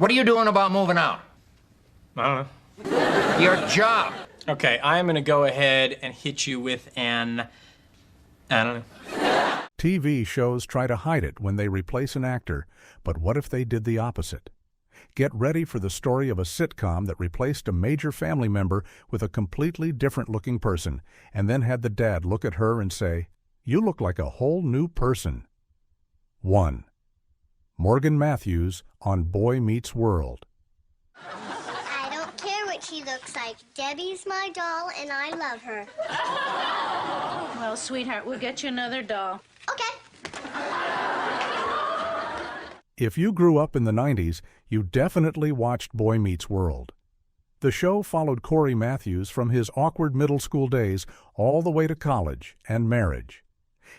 What are you doing about moving out? I don't know. Your job. Okay, I'm gonna go ahead and hit you with an... I don't know. TV shows try to hide it when they replace an actor, but what if they did the opposite? Get ready for the story of a sitcom that replaced a major family member with a completely different-looking person, and then had the dad look at her and say, "You look like a whole new person." 1. Morgan Matthews on Boy Meets World. I don't care what she looks like. Debbie's my doll, and I love her. Well, sweetheart, we'll get you another doll. Okay. If you grew up in the 90s, you definitely watched Boy Meets World. The show followed Corey Matthews from his awkward middle school days all the way to college and marriage.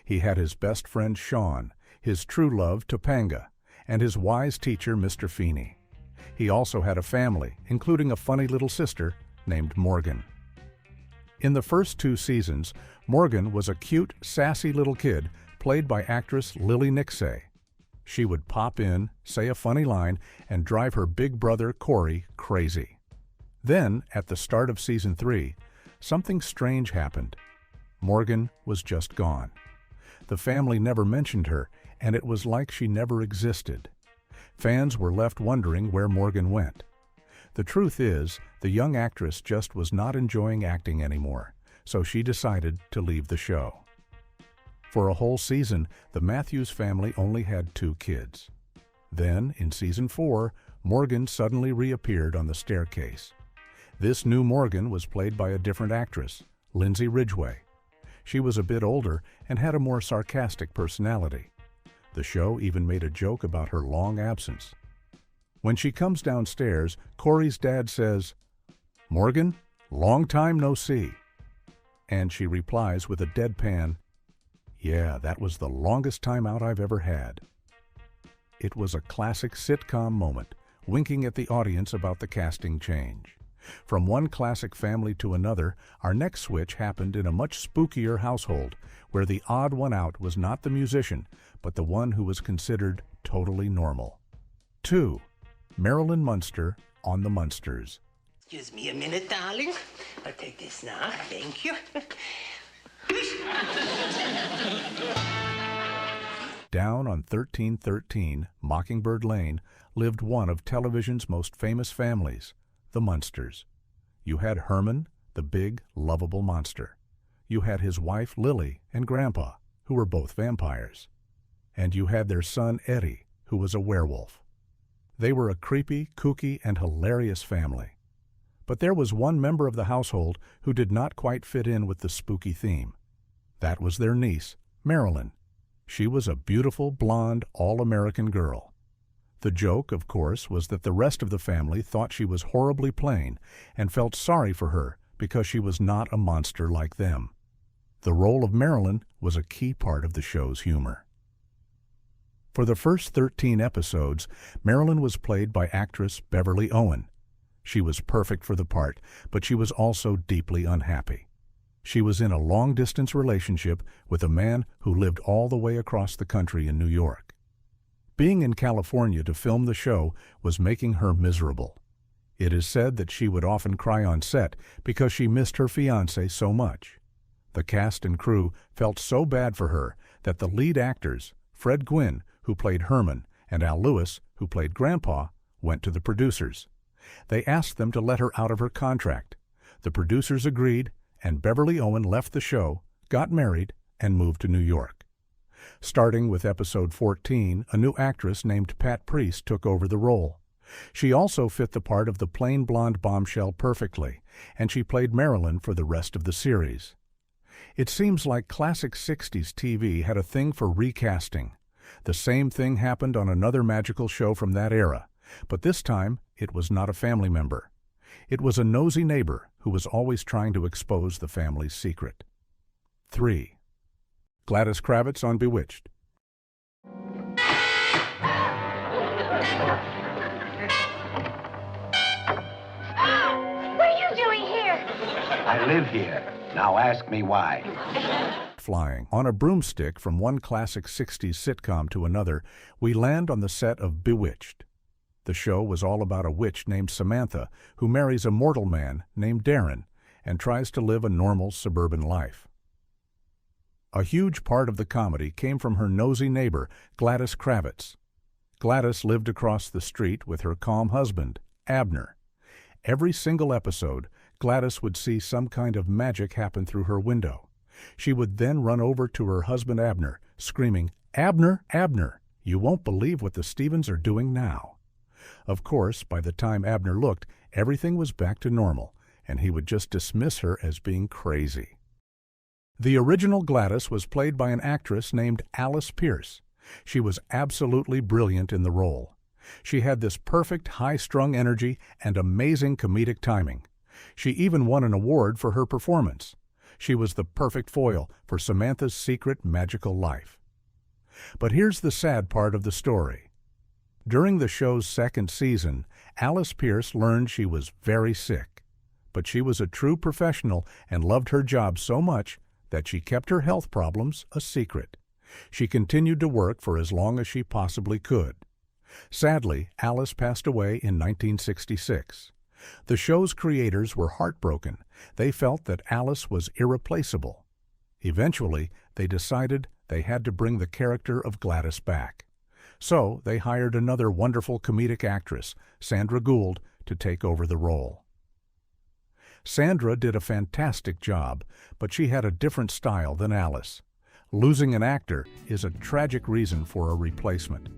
He had his best friend Sean, his true love Topanga, and his wise teacher Mr. Feeney. He also had a family, including a funny little sister named Morgan. In the first 2 seasons, Morgan was a cute, sassy little kid played by actress Lily Nixay. She would pop in, say a funny line, and drive her big brother Corey crazy. Then, at the start of season 3, something strange happened. Morgan was just gone. The family never mentioned her, and it was like she never existed. Fans were left wondering where Morgan went. The truth is, the young actress just was not enjoying acting anymore, so she decided to leave the show. For a whole season, the Matthews family only had 2 kids. Then, in season 4, Morgan suddenly reappeared on the staircase. This new Morgan was played by a different actress, Lindsay Ridgway. She was a bit older and had a more sarcastic personality. The show even made a joke about her long absence. When she comes downstairs, Corey's dad says, "Morgan, long time no see." And she replies with a deadpan, "Yeah, that was the longest time out I've ever had." It was a classic sitcom moment, winking at the audience about the casting change. From one classic family to another, our next switch happened in a much spookier household, where the odd one out was not the musician, but the one who was considered totally normal. 2. Marilyn Munster on the Munsters. Excuse me a minute, darling. I'll take this now. Thank you. Down on 1313 Mockingbird Lane lived one of television's most famous families, the Munsters. You had Herman, the big, lovable monster. You had his wife Lily and Grandpa, who were both vampires. And you had their son Eddie, who was a werewolf. They were a creepy, kooky, and hilarious family. But there was one member of the household who did not quite fit in with the spooky theme. That was their niece, Marilyn. She was a beautiful, blonde, all-American girl. The joke, of course, was that the rest of the family thought she was horribly plain and felt sorry for her because she was not a monster like them. The role of Marilyn was a key part of the show's humor. For the first 13 episodes, Marilyn was played by actress Beverly Owen. She was perfect for the part, but she was also deeply unhappy. She was in a long-distance relationship with a man who lived all the way across the country in New York. Being in California to film the show was making her miserable. It is said that she would often cry on set because she missed her fiancé so much. The cast and crew felt so bad for her that the lead actors, Fred Gwynne, who played Herman, and Al Lewis, who played Grandpa, went to the producers. They asked them to let her out of her contract. The producers agreed, and Beverly Owen left the show, got married, and moved to New York. Starting with episode 14, a new actress named Pat Priest took over the role. She also fit the part of the plain blonde bombshell perfectly, and she played Marilyn for the rest of the series. It seems like classic 60s TV had a thing for recasting. The same thing happened on another magical show from that era, but this time it was not a family member. It was a nosy neighbor who was always trying to expose the family's secret. 3. Gladys Kravitz on Bewitched. What are you doing here? I live here. Now ask me why. Flying on a broomstick from one classic 60s sitcom to another, we land on the set of Bewitched. The show was all about a witch named Samantha who marries a mortal man named Darren and tries to live a normal suburban life. A huge part of the comedy came from her nosy neighbor, Gladys Kravitz. Gladys lived across the street with her calm husband, Abner. Every single episode, Gladys would see some kind of magic happen through her window. She would then run over to her husband Abner, screaming, "Abner, Abner, you won't believe what the Stevens are doing now." Of course, by the time Abner looked, everything was back to normal, and he would just dismiss her as being crazy. The original Gladys was played by an actress named Alice Pierce. She was absolutely brilliant in the role. She had this perfect high-strung energy and amazing comedic timing. She even won an award for her performance. She was the perfect foil for Samantha's secret magical life. But here's the sad part of the story. During the show's second season, Alice Pierce learned she was very sick. But she was a true professional and loved her job so much that she kept her health problems a secret. She continued to work for as long as she possibly could. Sadly, Alice passed away in 1966. The show's creators were heartbroken. They felt that Alice was irreplaceable. Eventually, they decided they had to bring the character of Gladys back. So they hired another wonderful comedic actress, Sandra Gould, to take over the role. Sandra did a fantastic job, but she had a different style than Alice. Losing an actor is a tragic reason for a replacement.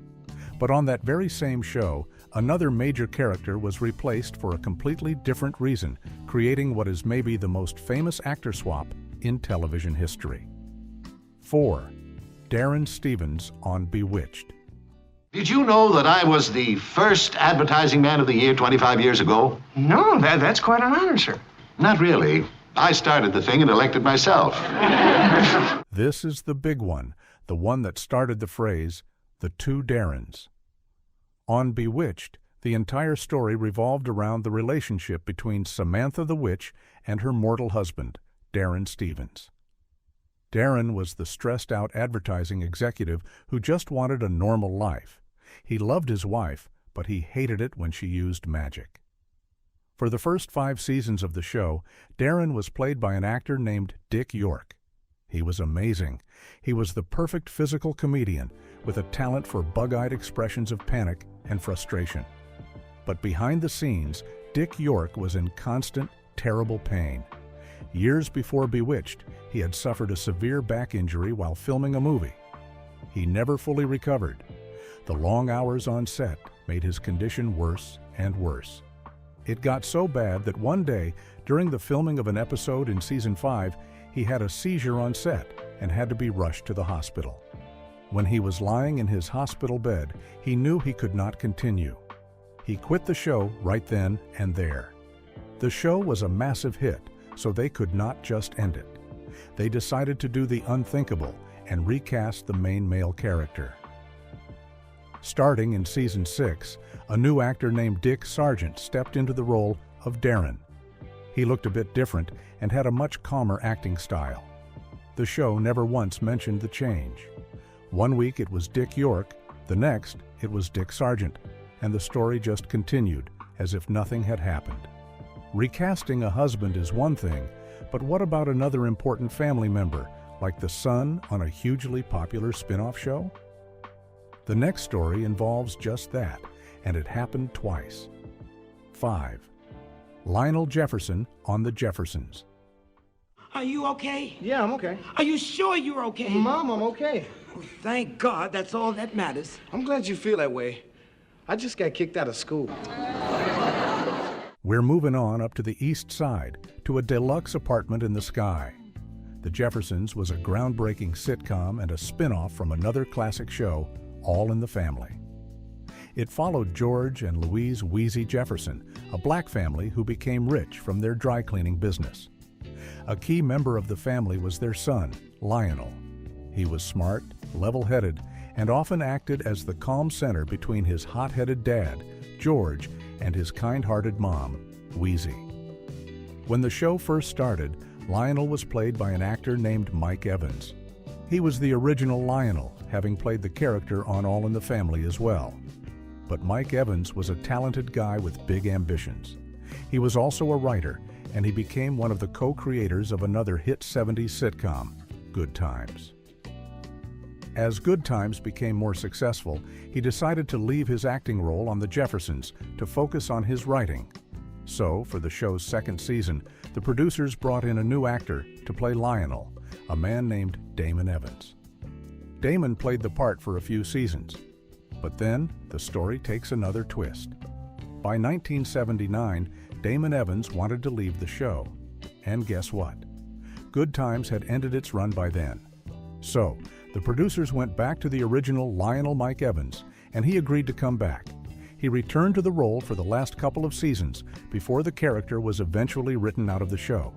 But on that very same show, another major character was replaced for a completely different reason, creating what is maybe the most famous actor swap in television history. 4. Darren Stevens on Bewitched. Did you know that I was the first advertising man of the year 25 years ago? No, that's quite an honor, sir. Not really. I started the thing and elected myself. This is the big one, the one that started the phrase, "the two Darrens." On Bewitched, the entire story revolved around the relationship between Samantha the witch and her mortal husband, Darren Stevens. Darren was the stressed-out advertising executive who just wanted a normal life. He loved his wife, but he hated it when she used magic. For the first 5 seasons of the show, Darren was played by an actor named Dick York. He was amazing. He was the perfect physical comedian with a talent for bug-eyed expressions of panic and frustration. But behind the scenes, Dick York was in constant, terrible pain. Years before Bewitched, he had suffered a severe back injury while filming a movie. He never fully recovered. The long hours on set made his condition worse and worse. It got so bad that one day, during the filming of an episode in Season 5, he had a seizure on set and had to be rushed to the hospital. When he was lying in his hospital bed, he knew he could not continue. He quit the show right then and there. The show was a massive hit, so they could not just end it. They decided to do the unthinkable and recast the main male character. Starting in Season 6, a new actor named Dick Sargent stepped into the role of Darren. He looked a bit different and had a much calmer acting style. The show never once mentioned the change. One week it was Dick York, the next it was Dick Sargent, and the story just continued as if nothing had happened. Recasting a husband is one thing, but what about another important family member, like the son on a hugely popular spin-off show? The next story involves just that, and it happened twice. 5. Lionel Jefferson on the Jeffersons. Are you okay? Yeah, I'm okay. Are you sure you're okay? Mom, I'm okay. Thank God, that's all that matters. I'm glad you feel that way. I just got kicked out of school. We're moving on up to the east side, to a deluxe apartment in the sky. The Jeffersons was a groundbreaking sitcom and a spin-off from another classic show, All in the Family. It followed George and Louise Wheezy Jefferson, a black family who became rich from their dry cleaning business. A key member of the family was their son, Lionel. He was smart, level-headed, and often acted as the calm center between his hot-headed dad, George, and his kind-hearted mom, Wheezy. When the show first started, Lionel was played by an actor named Mike Evans. He was the original Lionel, having played the character on All in the Family as well. But Mike Evans was a talented guy with big ambitions. He was also a writer, and he became one of the co-creators of another hit 70s sitcom, Good Times. As Good Times became more successful, he decided to leave his acting role on The Jeffersons to focus on his writing. So, for the show's second season, the producers brought in a new actor to play Lionel, a man named Damon Evans. Damon played the part for a few seasons, but then the story takes another twist. By 1979, Damon Evans wanted to leave the show. And guess what? Good Times had ended its run by then. So, the producers went back to the original Lionel Mike Evans, and he agreed to come back. He returned to the role for the last couple of seasons before the character was eventually written out of the show.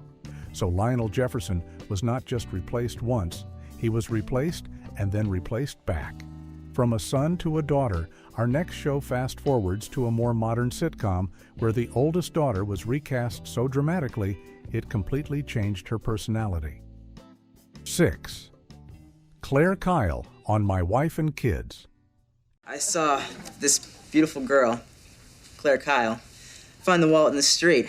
So Lionel Jefferson was not just replaced once, he was replaced and then replaced back. From a son to a daughter, our next show fast forwards to a more modern sitcom where the oldest daughter was recast so dramatically it completely changed her personality. 6. Claire Kyle on My Wife and Kids. I saw this beautiful girl, Claire Kyle, find the wallet in the street.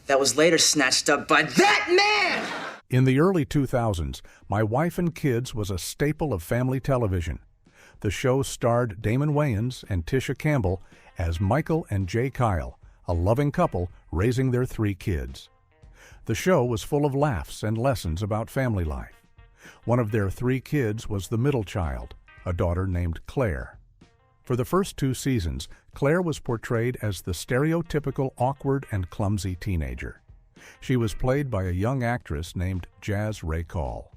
That was later snatched up by that man! In the early 2000s, My Wife and Kids was a staple of family television. The show starred Damon Wayans and Tisha Campbell as Michael and Jay Kyle, a loving couple raising their 3 kids. The show was full of laughs and lessons about family life. One of their 3 kids was the middle child, a daughter named Claire. For the first 2 seasons, Claire was portrayed as the stereotypical awkward and clumsy teenager. She was played by a young actress named Jazz Ray Call.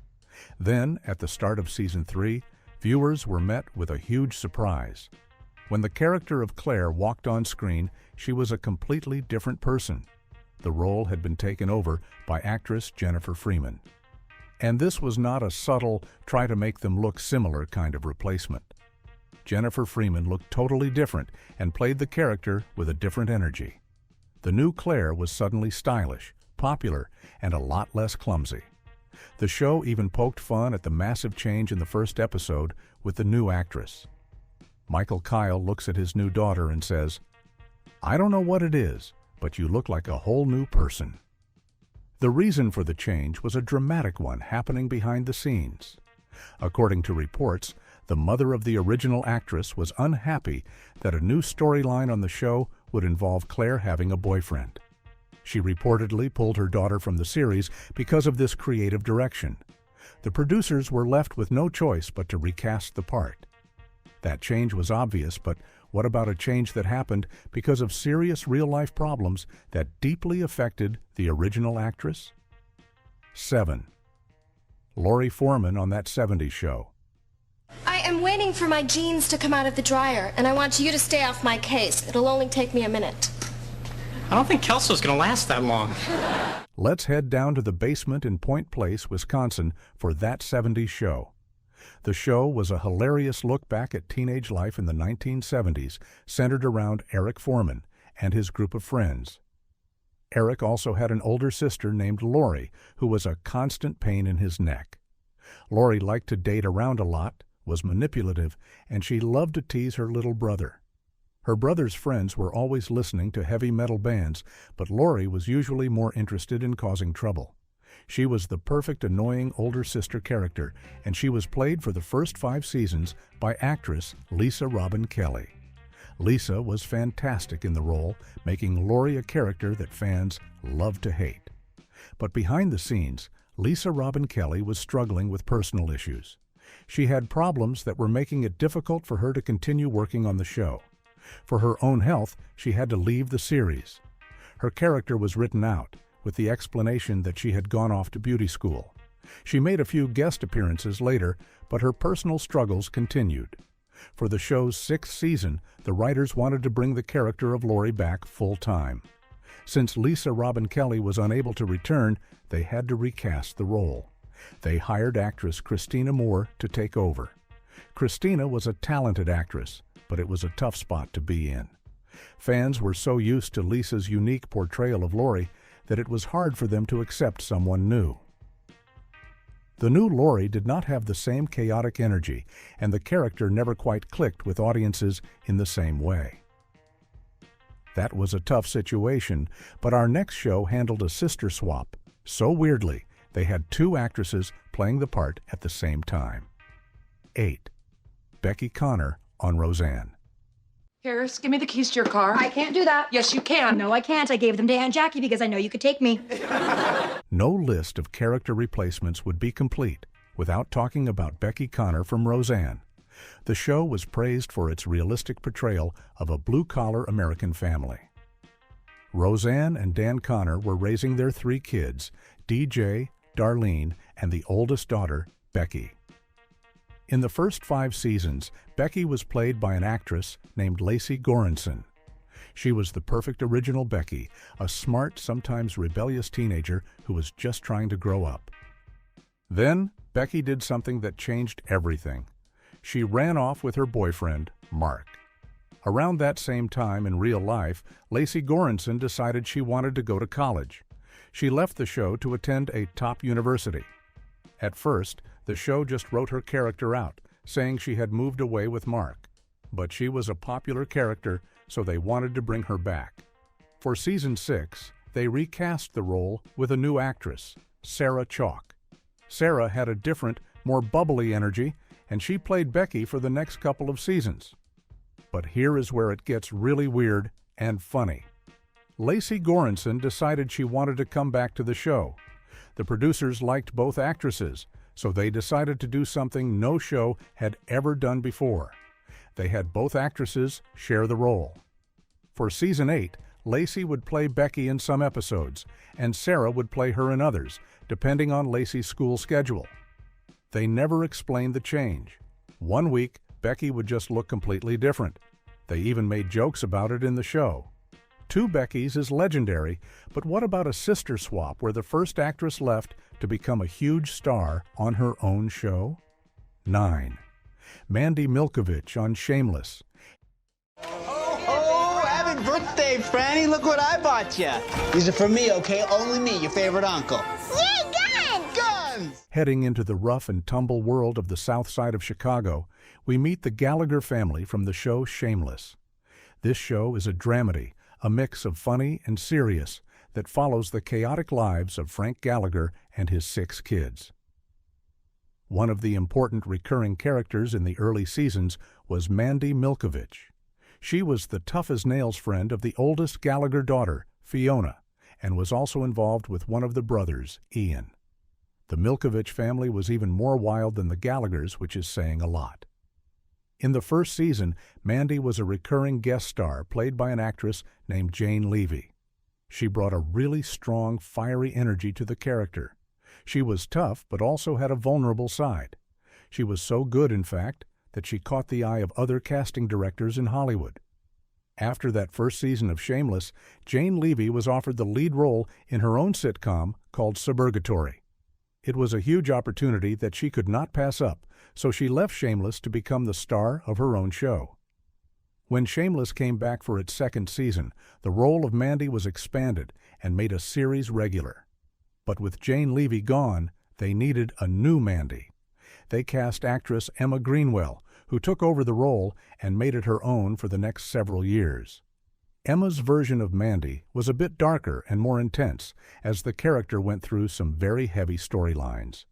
Then, at the start of season 3, viewers were met with a huge surprise. When the character of Claire walked on screen, she was a completely different person. The role had been taken over by actress Jennifer Freeman. And this was not a subtle, try to make them look similar kind of replacement. Jennifer Freeman looked totally different and played the character with a different energy. The new Claire was suddenly stylish, popular, and a lot less clumsy. The show even poked fun at the massive change in the first episode with the new actress. Michael Kyle looks at his new daughter and says, "I don't know what it is, but you look like a whole new person." The reason for the change was a dramatic one happening behind the scenes. According to reports, the mother of the original actress was unhappy that a new storyline on the show would involve Claire having a boyfriend. She reportedly pulled her daughter from the series because of this creative direction. The producers were left with no choice but to recast the part. That change was obvious, but what about a change that happened because of serious real-life problems that deeply affected the original actress? 7. Lori Foreman on That 70s Show. I am waiting for my jeans to come out of the dryer, and I want you to stay off my case. It'll only take me a minute. I don't think Kelso's gonna last that long. Let's head down to the basement in Point Place, Wisconsin for That 70s Show. The show was a hilarious look back at teenage life in the 1970s, centered around Eric Foreman and his group of friends. Eric also had an older sister named Lori, who was a constant pain in his neck. Lori liked to date around a lot, was manipulative, and she loved to tease her little brother. Her brother's friends were always listening to heavy metal bands, but Lori was usually more interested in causing trouble. She was the perfect annoying older sister character, and she was played for the first 5 seasons by actress Lisa Robin Kelly. Lisa was fantastic in the role, making Lori a character that fans loved to hate. But behind the scenes, Lisa Robin Kelly was struggling with personal issues. She had problems that were making it difficult for her to continue working on the show. For her own health, she had to leave the series. Her character was written out, with the explanation that she had gone off to beauty school. She made a few guest appearances later, but her personal struggles continued. For the show's 6th season, the writers wanted to bring the character of Lori back full-time. Since Lisa Robin Kelly was unable to return, they had to recast the role. They hired actress Christina Moore to take over. Christina was a talented actress, but it was a tough spot to be in. Fans were so used to Lisa's unique portrayal of Lori that it was hard for them to accept someone new. The new Lori did not have the same chaotic energy, and the character never quite clicked with audiences in the same way. That was a tough situation, but our next show handled a sister swap. So weirdly, they had two actresses playing the part at the same time. 8. Becky Connor on Roseanne. Harris, give me the keys to your car. I can't do that. Yes, you can. No, I can't. I gave them to Aunt Jackie because I know you could take me. No list of character replacements would be complete without talking about Becky Connor from Roseanne. The show was praised for its realistic portrayal of a blue-collar American family. Roseanne and Dan Connor were raising their 3 kids, DJ, Darlene, and the oldest daughter, Becky. In the first 5 seasons, Becky was played by an actress named Lacey Goranson. She was the perfect original Becky, a smart, sometimes rebellious teenager who was just trying to grow up. Then, Becky did something that changed everything. She ran off with her boyfriend, Mark. Around that same time in real life, Lacey Goranson decided she wanted to go to college. She left the show to attend a top university. At first, the show just wrote her character out, saying she had moved away with Mark. But she was a popular character, so they wanted to bring her back. For season 6, they recast the role with a new actress, Sarah Chalk. Sarah had a different, more bubbly energy, and she played Becky for the next couple of seasons. But here is where it gets really weird and funny. Lacey Goranson decided she wanted to come back to the show. The producers liked both actresses, so they decided to do something no show had ever done before. They had both actresses share the role. For season 8, Lacey would play Becky in some episodes, and Sarah would play her in others, depending on Lacey's school schedule. They never explained the change. One week, Becky would just look completely different. They even made jokes about it in the show. 2 Beckys is legendary, but what about a sister swap where the first actress left to become a huge star on her own show? 9. Mandy Milkovich on Shameless. Oh, happy birthday, Franny. Look what I bought you. These are for me, okay? Only me, your favorite uncle. Yay, guns! Guns! Heading into the rough and tumble world of the South Side of Chicago, we meet the Gallagher family from the show Shameless. This show is a dramedy, a mix of funny and serious that follows the chaotic lives of Frank Gallagher and his 6 kids. One of the important recurring characters in the early seasons was Mandy Milkovich. She was the tough-as-nails friend of the oldest Gallagher daughter, Fiona, and was also involved with one of the brothers, Ian. The Milkovich family was even more wild than the Gallaghers, which is saying a lot. In the first season, Mandy was a recurring guest star played by an actress named Jane Levy. She brought a really strong, fiery energy to the character. She was tough, but also had a vulnerable side. She was so good, in fact, that she caught the eye of other casting directors in Hollywood. After that first season of Shameless, Jane Levy was offered the lead role in her own sitcom called Suburgatory. It was a huge opportunity that she could not pass up, so she left Shameless to become the star of her own show. When Shameless came back for its second season, the role of Mandy was expanded and made a series regular. But with Jane Levy gone, they needed a new Mandy. They cast actress Emma Greenwell, who took over the role and made it her own for the next several years. Emma's version of Mandy was a bit darker and more intense, as the character went through some very heavy storylines.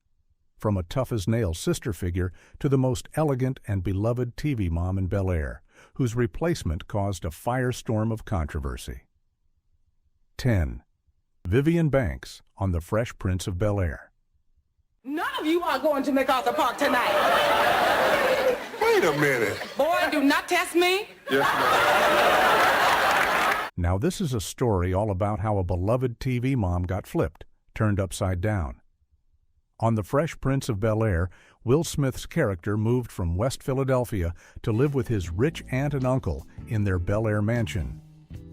From a tough-as-nails sister figure to the most elegant and beloved TV mom in Bel-Air, whose replacement caused a firestorm of controversy. 10. Vivian Banks on The Fresh Prince of Bel-Air. None of you are going to MacArthur Park tonight. Wait a minute. Boy, do not test me. Yes, ma'am. Now this is a story all about how a beloved TV mom got flipped, turned upside down. On The Fresh Prince of Bel-Air, Will Smith's character moved from West Philadelphia to live with his rich aunt and uncle in their Bel-Air mansion.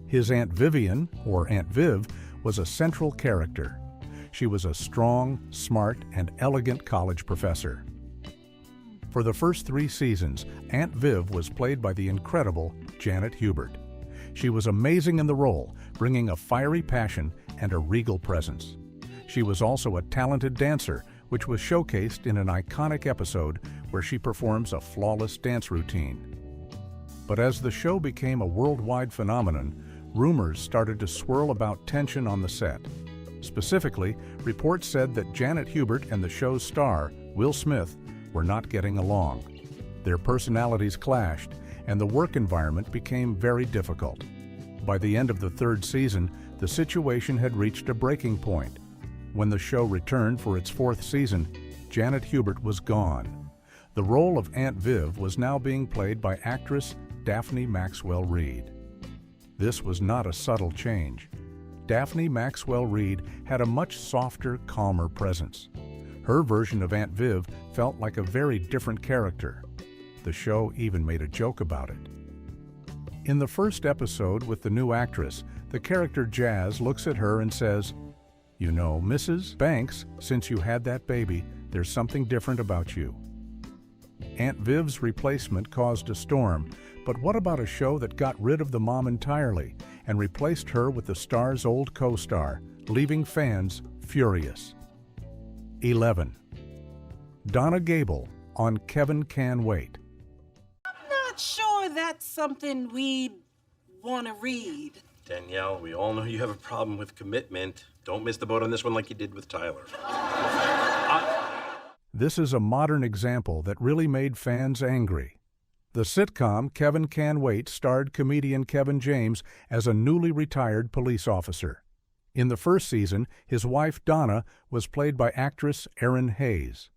His Aunt Vivian, or Aunt Viv, was a central character. She was a strong, smart, and elegant college professor. For the first 3 seasons, Aunt Viv was played by the incredible Janet Hubert. She was amazing in the role, bringing a fiery passion and a regal presence. She was also a talented dancer, which was showcased in an iconic episode where she performs a flawless dance routine. But as the show became a worldwide phenomenon, rumors started to swirl about tension on the set. Specifically, reports said that Janet Hubert and the show's star, Will Smith, were not getting along. Their personalities clashed, and the work environment became very difficult. By the end of the third season, the situation had reached a breaking point. When the show returned for its fourth season, Janet Hubert was gone. The role of Aunt Viv was now being played by actress Daphne Maxwell Reid. This was not a subtle change. Daphne Maxwell Reid had a much softer, calmer presence. Her version of Aunt Viv felt like a very different character. The show even made a joke about it. In the first episode with the new actress, the character Jazz looks at her and says, "You know, Mrs. Banks, since you had that baby, there's something different about you." Aunt Viv's replacement caused a storm, but what about a show that got rid of the mom entirely and replaced her with the star's old co-star, leaving fans furious? 11. Donna Gable on Kevin Can Wait. Not sure that's something we'd want to read. Danielle, we all know you have a problem with commitment. Don't miss the boat on this one like you did with Tyler. This is a modern example that really made fans angry. The sitcom Kevin Can Wait starred comedian Kevin James as a newly retired police officer. In the first season, his wife Donna was played by actress Erin Hayes.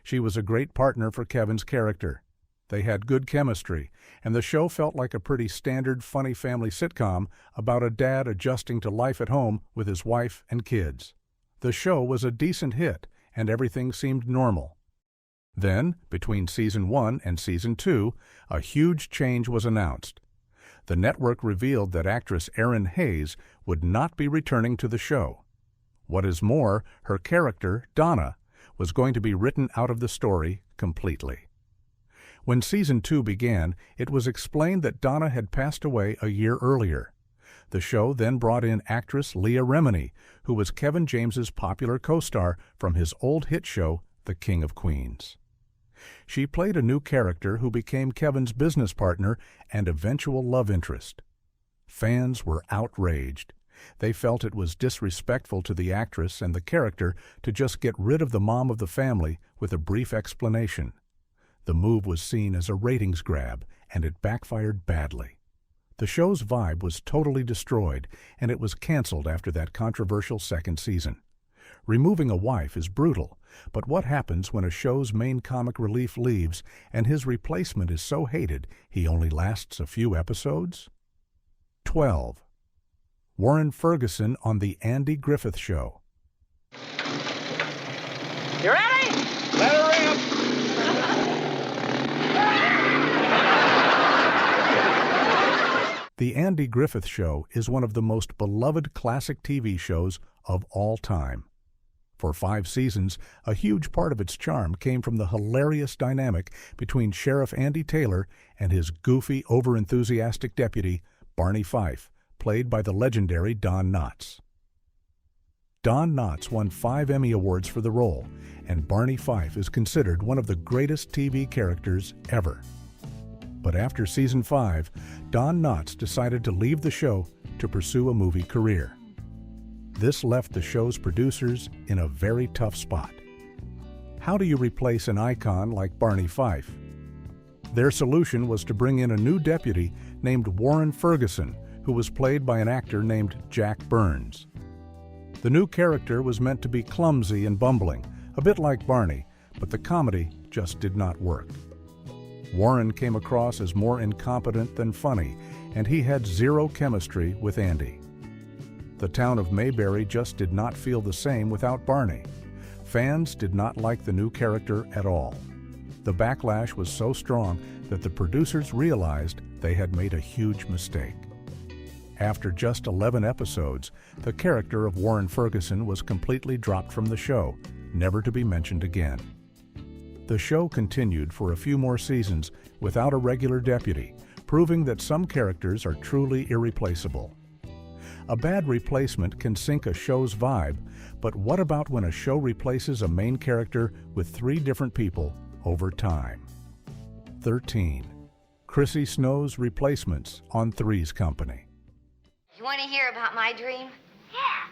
She was a great partner for Kevin's character. They had good chemistry, and the show felt like a pretty standard funny family sitcom about a dad adjusting to life at home with his wife and kids. The show was a decent hit, and everything seemed normal. Then, between Season 1 and Season 2, a huge change was announced. The network revealed that actress Erin Hayes would not be returning to the show. What is more, her character, Donna, was going to be written out of the story completely. When Season 2 began, it was explained that Donna had passed away a year earlier. The show then brought in actress Leah Remini, who was Kevin James's popular co-star from his old hit show, The King of Queens. She played a new character who became Kevin's business partner and eventual love interest. Fans were outraged. They felt it was disrespectful to the actress and the character to just get rid of the mom of the family with a brief explanation. The move was seen as a ratings grab, and it backfired badly. The show's vibe was totally destroyed, and it was canceled after that controversial second season. Removing a wife is brutal, but what happens when a show's main comic relief leaves and his replacement is so hated he only lasts a few episodes? 12. Warren Ferguson on The Andy Griffith Show. You ready? Let her rip. The Andy Griffith Show is one of the most beloved classic TV shows of all time. For 5 seasons, a huge part of its charm came from the hilarious dynamic between Sheriff Andy Taylor and his goofy, overenthusiastic deputy, Barney Fife, played by the legendary Don Knotts. Don Knotts won 5 Emmy Awards for the role, and Barney Fife is considered one of the greatest TV characters ever. But after Season 5, Don Knotts decided to leave the show to pursue a movie career. This left the show's producers in a very tough spot. How do you replace an icon like Barney Fife? Their solution was to bring in a new deputy named Warren Ferguson, who was played by an actor named Jack Burns. The new character was meant to be clumsy and bumbling, a bit like Barney, but the comedy just did not work. Warren came across as more incompetent than funny, and he had zero chemistry with Andy. The town of Mayberry just did not feel the same without Barney. Fans did not like the new character at all. The backlash was so strong that the producers realized they had made a huge mistake. After just 11 episodes, the character of Warren Ferguson was completely dropped from the show, never to be mentioned again. The show continued for a few more seasons without a regular deputy, proving that some characters are truly irreplaceable. A bad replacement can sink a show's vibe, but what about when a show replaces a main character with 3 different people over time? 13. Chrissy Snow's replacements on Three's Company. You want to hear about my dream? Yeah.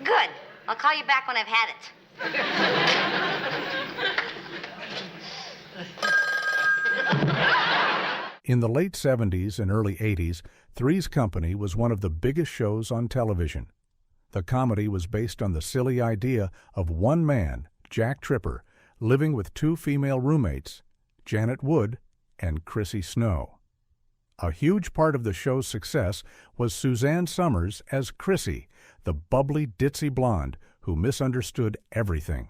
Good. I'll call you back when I've had it. In the late 70s and early 80s, Three's Company was one of the biggest shows on television. The comedy was based on the silly idea of one man, Jack Tripper, living with 2 female roommates, Janet Wood and Chrissy Snow. A huge part of the show's success was Suzanne Summers as Chrissy, the bubbly, ditzy blonde who misunderstood everything.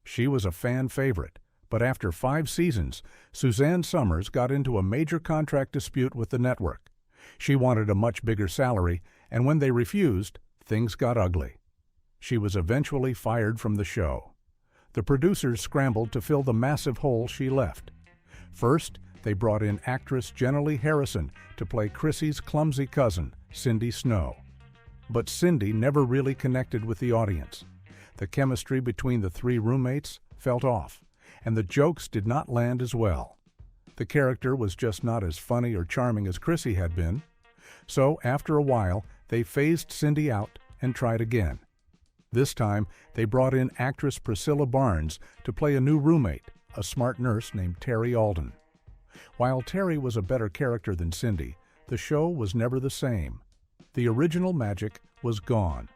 She was a fan favorite, but after 5 seasons, Suzanne Summers got into a major contract dispute with the network. She wanted a much bigger salary, and when they refused, things got ugly. She was eventually fired from the show. The producers scrambled to fill the massive hole she left. First, they brought in actress Jenna Lee Harrison to play Chrissy's clumsy cousin, Cindy Snow. But Cindy never really connected with the audience. The chemistry between the 3 roommates felt off, and the jokes did not land as well. The character was just not as funny or charming as Chrissy had been. So, after a while, they phased Cindy out and tried again. This time, they brought in actress Priscilla Barnes to play a new roommate, a smart nurse named Terry Alden. While Terry was a better character than Cindy, the show was never the same. The original magic was gone.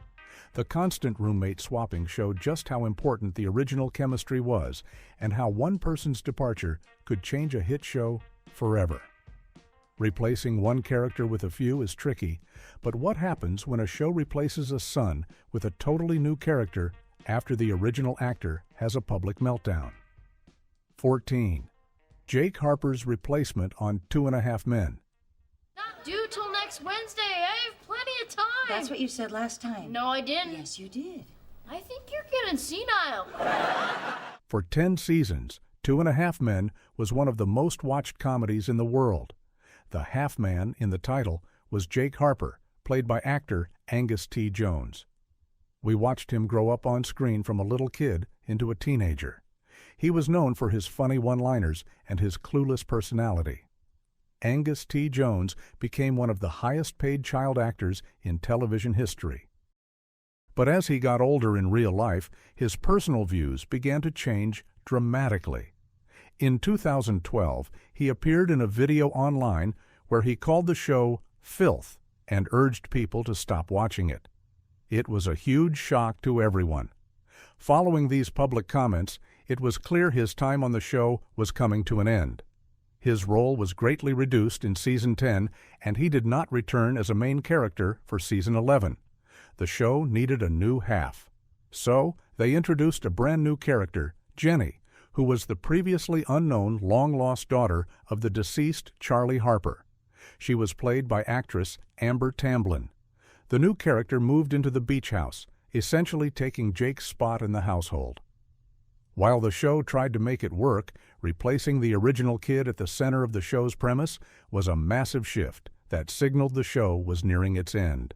The constant roommate swapping showed just how important the original chemistry was and how one person's departure could change a hit show forever. Replacing one character with a few is tricky, but what happens when a show replaces a son with a totally new character after the original actor has a public meltdown? 14. Jake Harper's replacement on 2.5 Men. Not due till next Wednesday. I have plenty of time. That's what you said last time. No, I didn't. Yes, you did. I think you're getting senile. For 10 seasons, 2.5 Men was one of the most watched comedies in the world. The half man in the title was Jake Harper, played by actor Angus T. Jones. We watched him grow up on screen from a little kid into a teenager. He was known for his funny one-liners and his clueless personality. Angus T. Jones became one of the highest-paid child actors in television history. But as he got older in real life, his personal views began to change dramatically. In 2012, he appeared in a video online where he called the show filth and urged people to stop watching it. It was a huge shock to everyone. Following these public comments, it was clear his time on the show was coming to an end. His role was greatly reduced in Season 10, and he did not return as a main character for Season 11. The show needed a new half. So, they introduced a brand new character, Jenny, who was the previously unknown long-lost daughter of the deceased Charlie Harper. She was played by actress Amber Tamblyn. The new character moved into the beach house, essentially taking Jake's spot in the household. While the show tried to make it work, replacing the original kid at the center of the show's premise was a massive shift that signaled the show was nearing its end.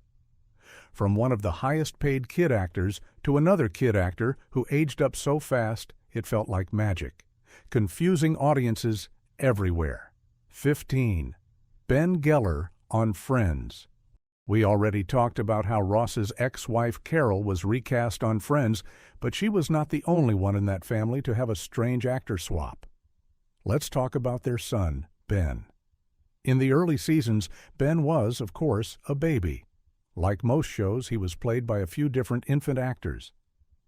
From one of the highest-paid kid actors to another kid actor who aged up so fast it felt like magic, confusing audiences everywhere. 15. Ben Geller on Friends. We already talked about how Ross's ex-wife Carol was recast on Friends, but she was not the only one in that family to have a strange actor swap. Let's talk about their son, Ben. In the early seasons, Ben was, of course, a baby. Like most shows, he was played by a few different infant actors.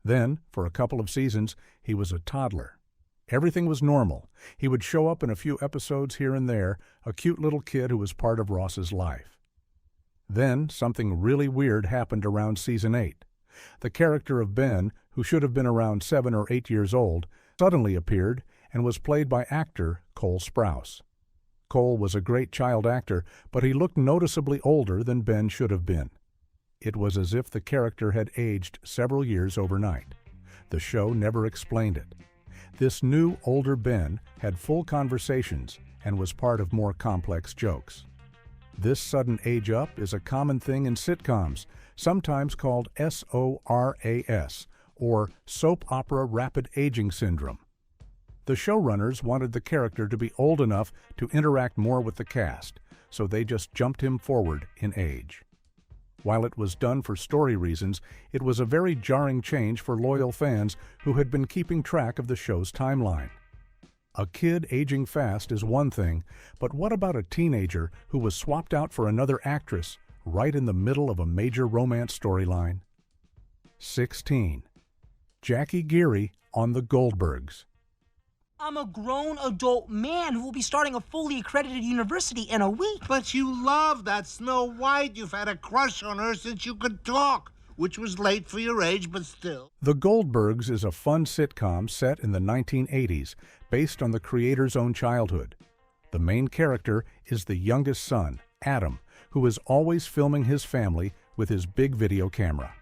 Then, for a couple of seasons, he was a toddler. Everything was normal. He would show up in a few episodes here and there, a cute little kid who was part of Ross's life. Then, something really weird happened around Season 8. The character of Ben, who should have been around 7 or 8 years old, suddenly appeared and was played by actor Cole Sprouse. Cole was a great child actor, but he looked noticeably older than Ben should have been. It was as if the character had aged several years overnight. The show never explained it. This new, older Ben had full conversations and was part of more complex jokes. This sudden age up is a common thing in sitcoms, sometimes called SORAS, or Soap Opera Rapid Aging Syndrome. The showrunners wanted the character to be old enough to interact more with the cast, so they just jumped him forward in age. While it was done for story reasons, it was a very jarring change for loyal fans who had been keeping track of the show's timeline. A kid aging fast is one thing, but what about a teenager who was swapped out for another actress right in the middle of a major romance storyline? 16. Jackie Geary on The Goldbergs. I'm a grown adult man who will be starting a fully accredited university in a week. But you love that Snow White. You've had a crush on her since you could talk, which was late for your age, but still. The Goldbergs is a fun sitcom set in the 1980s, based on the creator's own childhood. The main character is the youngest son, Adam, who is always filming his family with his big video camera.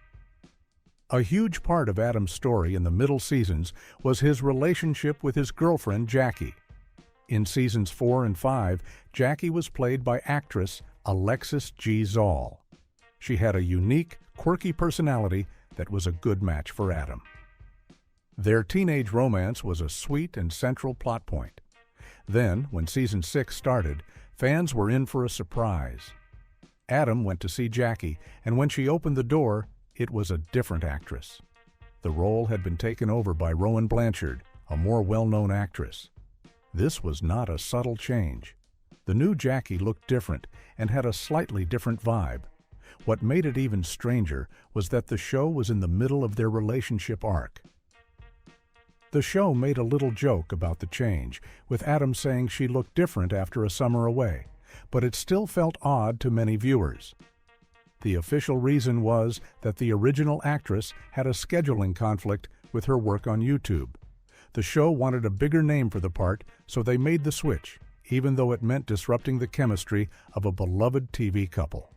A huge part of Adam's story in the middle seasons was his relationship with his girlfriend, Jackie. In seasons 4 and 5, Jackie was played by actress Alexis G. Zoll. She had a unique, quirky personality that was a good match for Adam. Their teenage romance was a sweet and central plot point. Then, when season 6 started, fans were in for a surprise. Adam went to see Jackie, and when she opened the door, it was a different actress. The role had been taken over by Rowan Blanchard, a more well-known actress. This was not a subtle change. The new Jackie looked different and had a slightly different vibe. What made it even stranger was that the show was in the middle of their relationship arc. The show made a little joke about the change, with Adam saying she looked different after a summer away, but it still felt odd to many viewers. The official reason was that the original actress had a scheduling conflict with her work on YouTube. The show wanted a bigger name for the part, so they made the switch, even though it meant disrupting the chemistry of a beloved TV couple.